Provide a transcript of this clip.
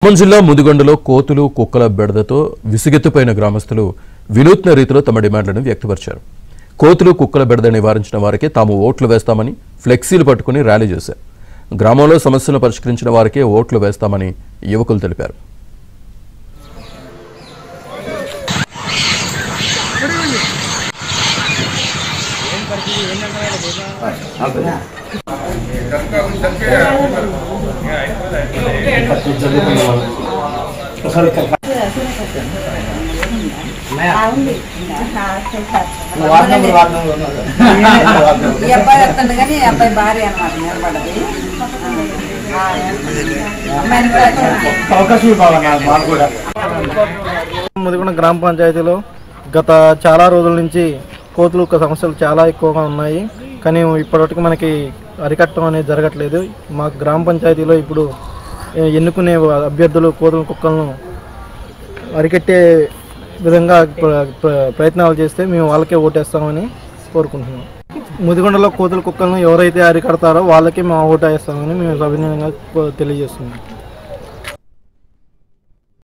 ఖమ్మం జిల్లా ముదిగొండలో కోతులు కుక్కల బెడదతో విసుగెత్తిపోయిన గ్రామస్తులు వినూత్న రీతిలో తమ డిమాండ్లను వ్యక్తపరిచారు. కోతులు కుక్కల బెడద నివారించిన వారికి తాము ఓట్లు వేస్తామని ఫ్లెక్సీలు పట్టుకుని ర్యాలీ చేశారు. గ్రామంలో సమస్యలను పరిష్కరించిన వారికే ఓట్లు వేస్తామని యువకులు తెలిపారు. ముదిగొండ గ్రామ పంచాయతీలో గత చాలా రోజుల నుంచి కోతులు సమస్యలు చాలా ఎక్కువగా ఉన్నాయి. కానీ ఇప్పటివరకు మనకి అరికట్టడం అనేది జరగట్లేదు. మా గ్రామ పంచాయతీలో ఇప్పుడు ఎన్నుకునే అభ్యర్థులు కోతుల కుక్కలను అరికట్టే విధంగా ప్రయత్నాలు చేస్తే మేము వాళ్ళకే ఓటేస్తామని కోరుకుంటున్నాం. ముదిగొండలో కోతుల కుక్కలను ఎవరైతే అరికడతారో వాళ్ళకే మేము ఓటు వేస్తామని మేము సవినయంగా తెలియజేస్తున్నాం.